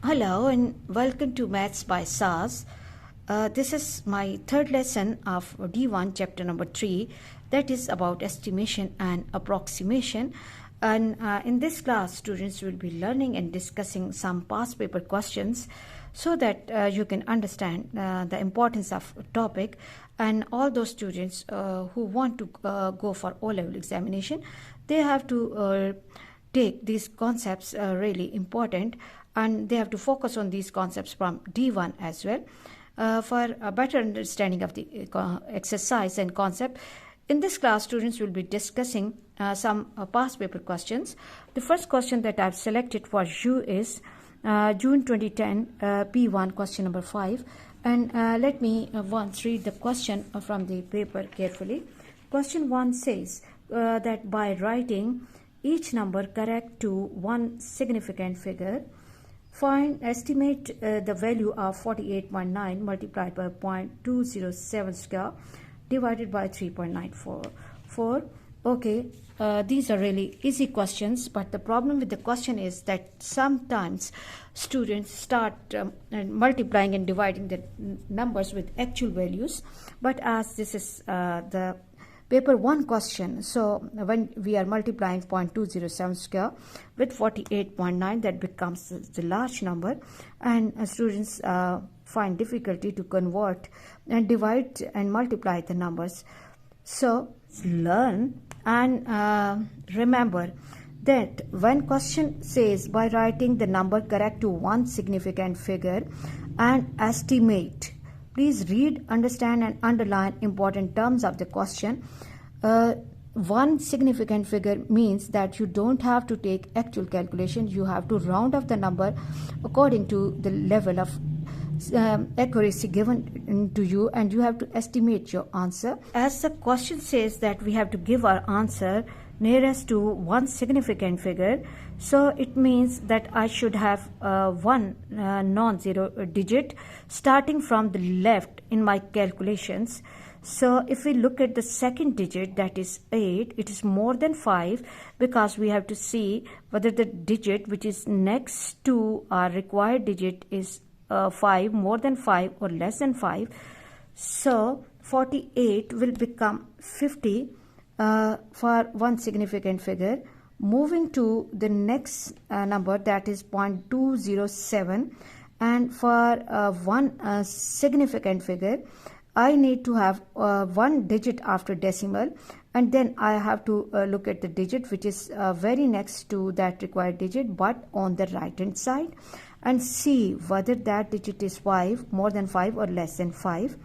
Hello and welcome to Maths by SAS. This is my third lesson of D1 chapter number 3, that is about estimation and approximation. And in this class, students will be learning and discussing some past paper questions so that you can understand the importance of a topic. And all those students who want to go for O-level examination, they have to take these concepts really important, and they have to focus on these concepts from D1 as well for a better understanding of the exercise and concept. In this class, students will be discussing some past paper questions. The first question that I've selected for you is June 2010 P1 question number 5, and let me once read the question from the paper carefully. Question 1 says that by writing each number correct to one significant figure, estimate the value of 48.9 multiplied by 0.207 square divided by 3.944. Okay, these are really easy questions, but the problem with the question is that sometimes students start multiplying and dividing the numbers with actual values, but as this is the paper 1 question, so when we are multiplying 0.207 square with 48.9, that becomes the large number, and students find difficulty to convert and divide and multiply the numbers. So learn and remember that when question says by writing the number correct to one significant figure and estimate, please read, understand and underline important terms of the question. One significant figure means that you don't have to take actual calculation. You have to round off the number according to the level of accuracy given to you, and you have to estimate your answer. As the question says that we have to give our answer nearest to one significant figure, so it means that I should have one non-zero digit starting from the left in my calculations. So if we look at the second digit, that is 8, it is more than 5, because we have to see whether the digit which is next to our required digit is 5, more than 5 or less than 5. So 48 will become 50 for one significant figure. Moving to the next number, that is 0.207, and for one significant figure, I need to have one digit after decimal, and then I have to look at the digit which is very next to that required digit but on the right hand side, and see whether that digit is 5, more than 5 or less than 5.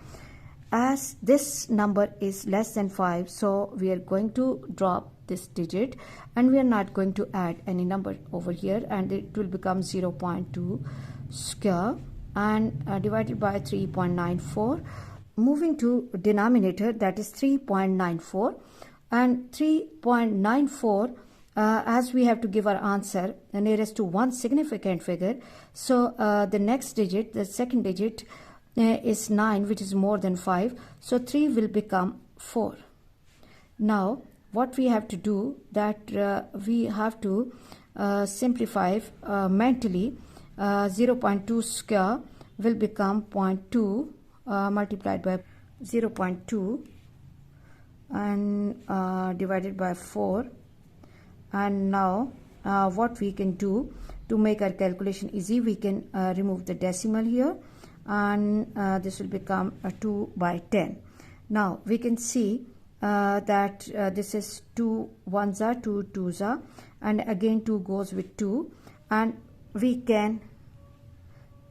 As this number is less than 5, so we are going to drop this digit and we are not going to add any number over here, and it will become 0.2 square and divided by 3.94. Moving to denominator, that is 3.94, and 3.94 as we have to give our answer nearest to one significant figure, so the next digit, the second digit is 9, which is more than 5, so 3 will become 4. Now what we have to do, that we have to simplify mentally. 0.2 square will become 0.2 multiplied by 0.2 and divided by 4. And now what we can do to make our calculation easy, we can remove the decimal here, and this will become 2 by 10. Now we can see that this is 2 ones are 2 twos are, and again 2 goes with 2, and we can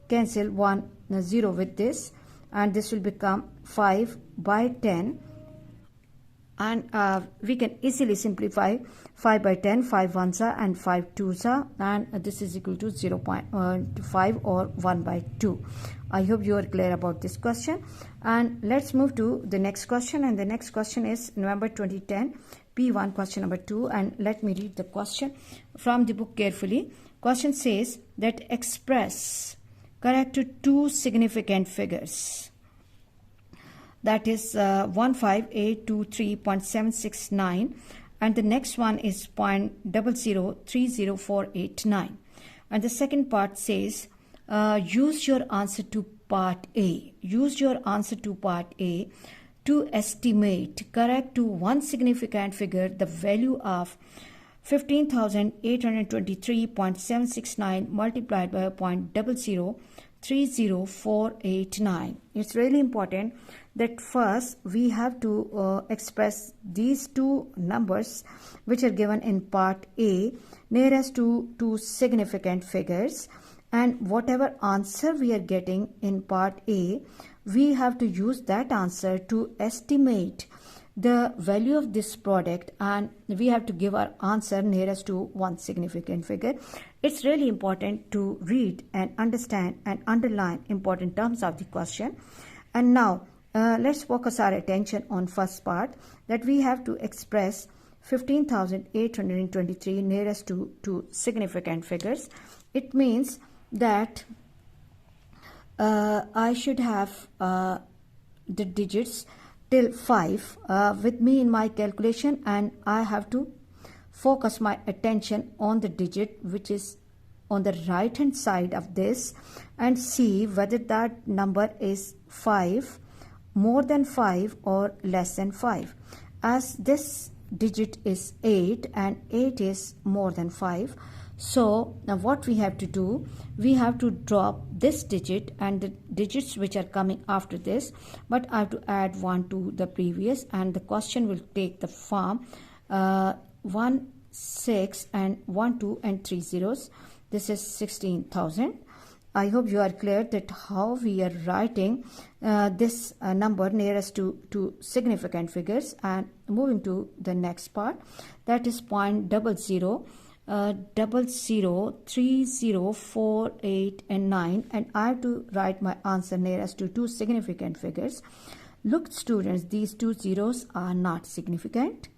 cancel 1 0 with this, and this will become 5 by 10, and we can easily simplify 5 by 10, 5 ones are and 5 twos are, and this is equal to 0.5 or 1 by 2. I hope you are clear about this question, and let's move to the next question. And the next question is November 2010 P1 question number 2, and let me read the question from the book carefully. Question says that express correct to two significant figures, that is 15823.769, and the next one is 0.0030489, and the second part says use your answer to part A. Use your answer to part A to estimate, correct to one significant figure, the value of 15,823.769 multiplied by 0.0030489. It's really important that first we have to express these two numbers which are given in part A nearest to two significant figures, and whatever answer we are getting in part A, we have to use that answer to estimate the value of this product, and we have to give our answer nearest to one significant figure. It's really important to read and understand and underline important terms of the question. And now let's focus our attention on first part, that we have to express 15,823 nearest to two significant figures. It means that I should have the digits till 5 with me in my calculation, and I have to focus my attention on the digit which is on the right hand side of this and see whether that number is 5, more than 5 or less than 5. As this digit is 8 and 8 is more than 5, so now what we have to do, we have to drop this digit and the digits which are coming after this, but I have to add 1 to the previous, and the question will take the form 1, 6 and 1, 2 and 3 zeros. This is 16,000. I hope you are clear that how we are writing this number nearest to two significant figures. And moving to the next part, that is 0.00 00 30 4 8 and 9, and I have to write my answer nearest to two significant figures. Look students, these two zeros are not significant.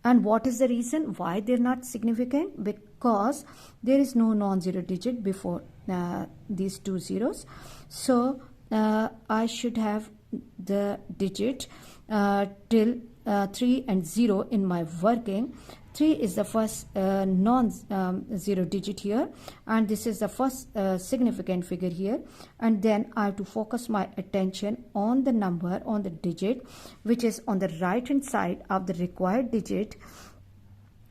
And what is the reason why they're not significant? Because there is no non-zero digit before these two zeros. So I should have the digit till 3 and 0 in my working. 3 is the first non-zero digit here, and this is the first significant figure here, and then I have to focus my attention on the number, on the digit which is on the right hand side of the required digit,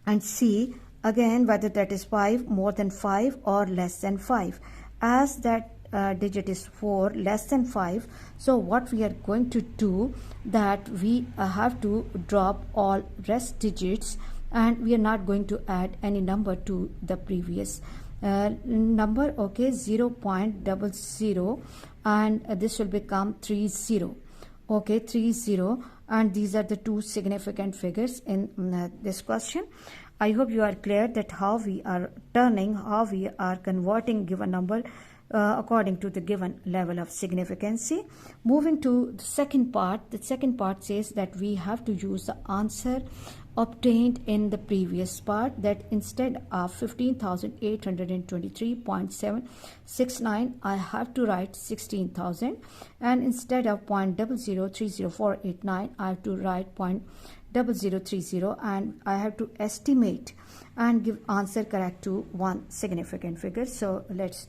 and see again whether that is 5, more than 5 or less than 5. As that digit is 4, less than 5, so what we are going to do, that we have to drop all rest digits, and we are not going to add any number to the previous number. Okay, 0.00, and this will become 30. Okay, 30, and these are the two significant figures in this question. I hope you are clear that how we are turning, how we are converting given number according to the given level of significance. Moving to the second part, the second part says that we have to use the answer obtained in the previous part, that instead of 15,823.769 I have to write 16,000, and instead of 0.00300489 I have to write 0.0030, and I have to estimate and give answer correct to one significant figure. So let's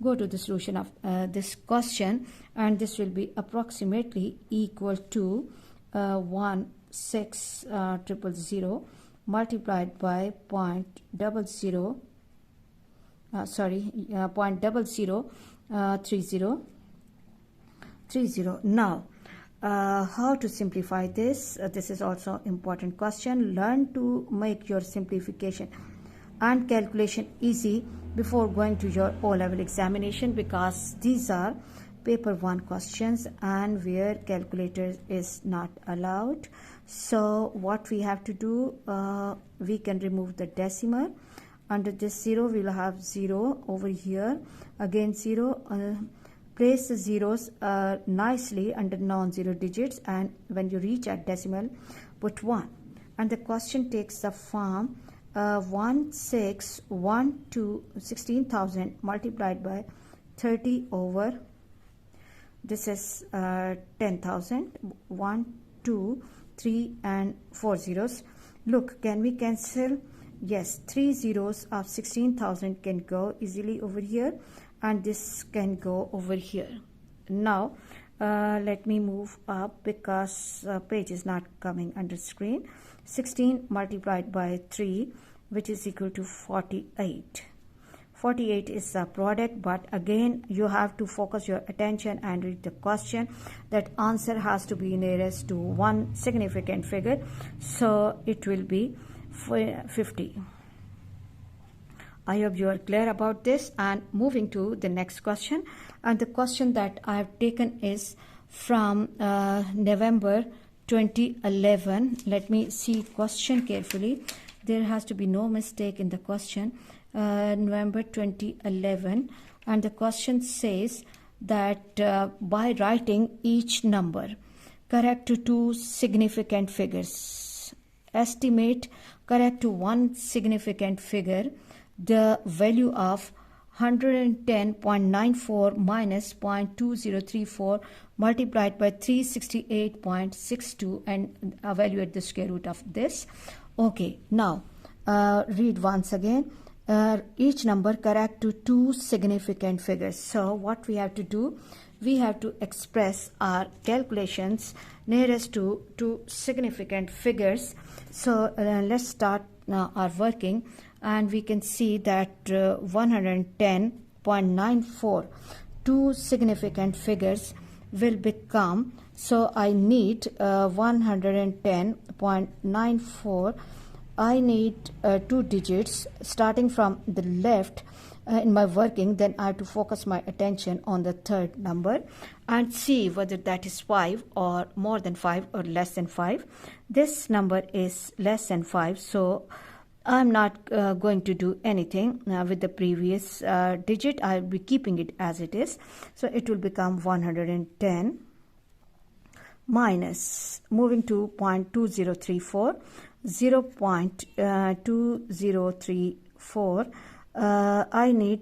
go to the solution of this question, and this will be approximately equal to 1,600,000 multiplied by 0.0030. Now how to simplify this? This is also important question. Learn to make your simplification and calculation easy before going to your O-level examination, because these are paper 1 questions and where calculator is not allowed. So what we have to do, we can remove the decimal. Under this 0 we will have 0 over here, again 0. Place the zeros nicely under non-zero digits, and when you reach at decimal, put 1. And the question takes the form 16,000 multiplied by 30 over, this is 10,000. 1, 2, 3 and 4 zeros. Look, can we cancel? Yes, 3 zeros of 16,000 can go easily over here, and this can go over here. Now let me move up because page is not coming under screen. 16 multiplied by 3, which is equal to 48. 48 is a product, but again you have to focus your attention and read the question. That answer has to be nearest to one significant figure, so it will be 50. I hope you are clear about this. And moving to the next question, and the question that I have taken is from November 2011. Let me see question carefully. There has to be no mistake in the question. November 2011, and the question says that by writing each number correct to two significant figures, estimate correct to one significant figure the value of 110.94 minus 0.2034 multiplied by 368.62 and evaluate the square root of this. Okay, now read once again. Each number correct to two significant figures. So what we have to do, we have to express our calculations nearest to two significant figures. So let's start now our working, and we can see that 110.94 two significant figures will become, so I need 110.94. I need two digits starting from the left in my working. Then I have to focus my attention on the third number and see whether that is 5 or more than 5 or less than 5. This number is less than 5, so I'm not going to do anything with the previous digit. I'll be keeping it as it is. So it will become 110 minus, moving to 0.2034. 0.2034. I need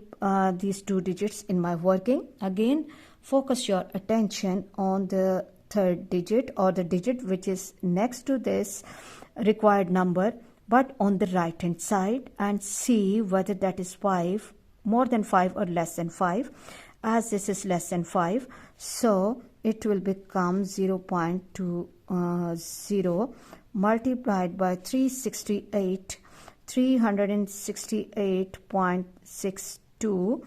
these two digits in my working. Again, focus your attention on the third digit or the digit which is next to this required number, but on the right hand side, and see whether that is 5, more than 5 or less than 5. As this is less than 5, so it will become 0.20 multiplied by 368.62.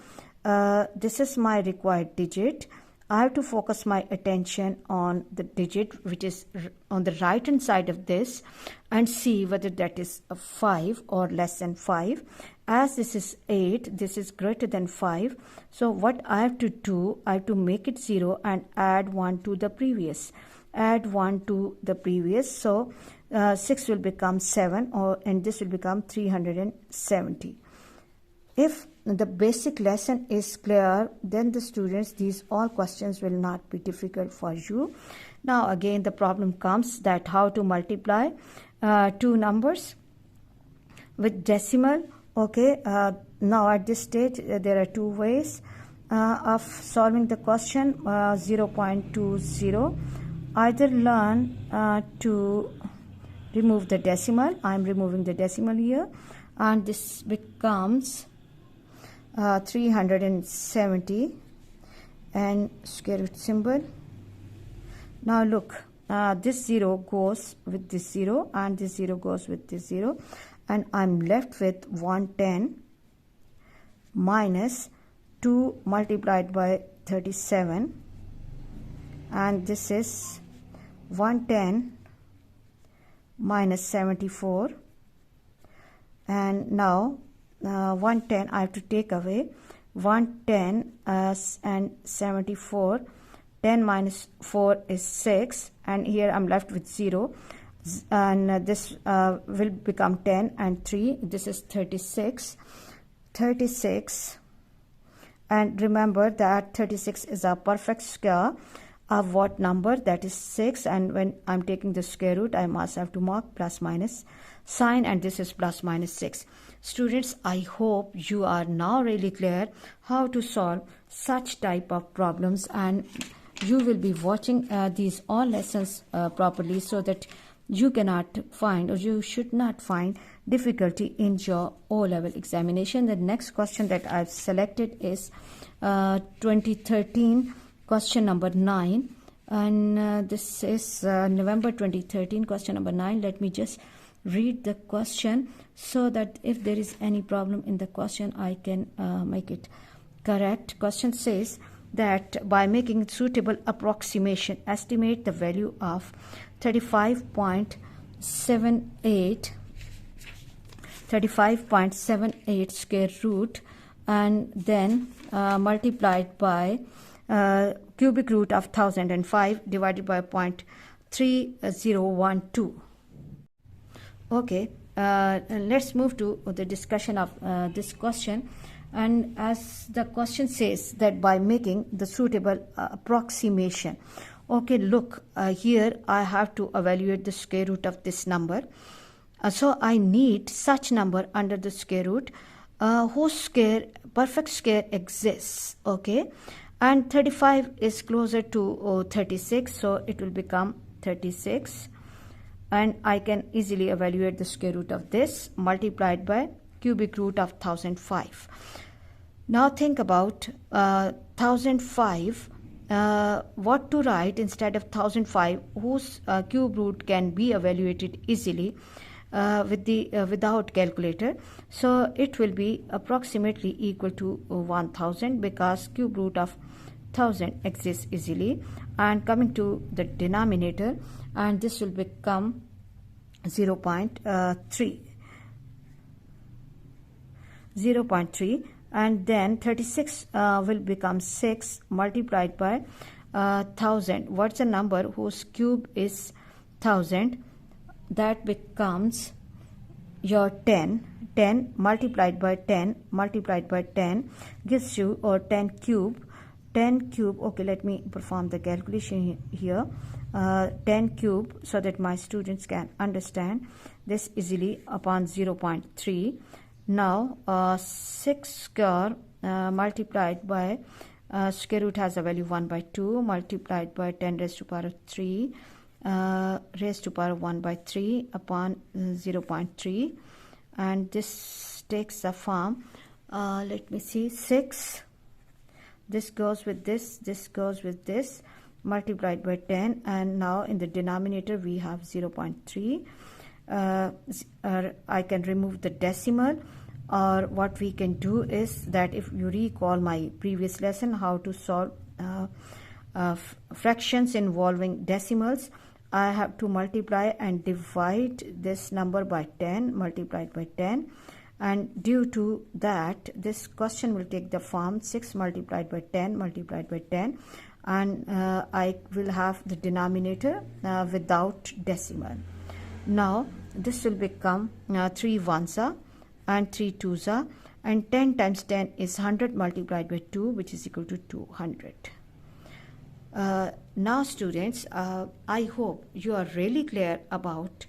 This is my required digit. I have to focus my attention on the digit which is on the right hand side of this and see whether that is a 5 or less than 5. As this is 8, this is greater than 5. So what I have to do, I have to make it 0 and add 1 to the previous. Add 1 to the previous. So 6 will become 7, and this will become 370. If the basic lesson is clear, then the students, these all questions will not be difficult for you. Now again the problem comes that how to multiply two numbers with decimal. Okay, now at this stage there are two ways of solving the question. 0.20, either learn to remove the decimal. I am removing the decimal here, and this becomes 370 and square root symbol. Now look, this 0 goes with this 0 and this 0 goes with this 0, and I'm left with 110 minus 2 multiplied by 37, and this is 110 minus 74, and now 110 I have to take away. 110 and 74, 10 minus 4 is 6, and here I'm left with 0, and this will become 10 and 3, this is 36. And remember that 36 is a perfect square of what number? That is 6, and when I'm taking the square root, I must have to mark plus minus sign, and this is plus minus 6. Students, I hope you are now really clear how to solve such type of problems, and you will be watching these all lessons properly, so that you cannot find, or you should not find, difficulty in your O-level examination. The next question that I've selected is 2013 question number 9, and this is November 2013 question number 9. Let me just read the question so that if there is any problem in the question, I can make it correct. Question says that by making suitable approximation, estimate the value of 35.78 square root, and then multiplied by cubic root of 1005 divided by 0.3012. Okay, let's move to the discussion of this question. And as the question says that by making the suitable approximation. Okay, look, here I have to evaluate the square root of this number. So I need such number under the square root whose perfect square exists. Okay, and 35 is closer to 36, so it will become 36. And I can easily evaluate the square root of this multiplied by cubic root of 1005. Now think about 1005. What to write instead of 1005, whose cube root can be evaluated easily without calculator. So it will be approximately equal to 1000 because cube root of 1000 exists easily. And coming to the denominator, and this will become 0.3, and then 36 will become 6 multiplied by 1000. What's a number whose cube is 1000? That becomes your 10 multiplied by 10 multiplied by 10 gives you, or 10 cube. Okay, let me perform the calculation here. 10 cube, so that my students can understand this easily, upon 0.3. Now 6 square multiplied by square root has a value 1/2 multiplied by 10 raised to power 3 raised to power 1/3 upon 0.3, and this takes a form, let me see, 6, this goes with this goes with this, multiplied by 10, and now in the denominator we have 0.3. I can remove the decimal, or what we can do is that, if you recall my previous lesson how to solve fractions involving decimals, I have to multiply and divide this number by 10 multiplied by 10, and due to that this question will take the form 6 multiplied by 10 multiplied by 10, and I will have the denominator without decimal. Now this will become 3 ones are and 3 twos are, and 10 times 10 is 100 multiplied by 2, which is equal to 200. Now students, I hope you are really clear about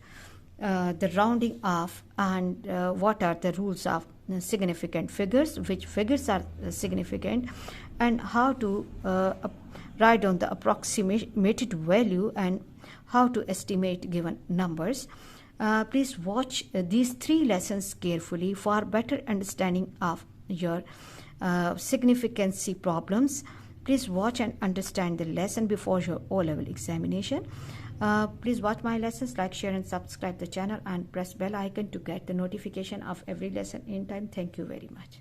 the rounding off and what are the rules of significant figures, which figures are significant, and how to write down the approximated value and how to estimate given numbers. Please watch these 3 lessons carefully for better understanding of your significancy problems. Please watch and understand the lesson before your O-level examination. Please watch my lessons, like, share and subscribe the channel, and press bell icon to get the notification of every lesson in time. Thank you very much.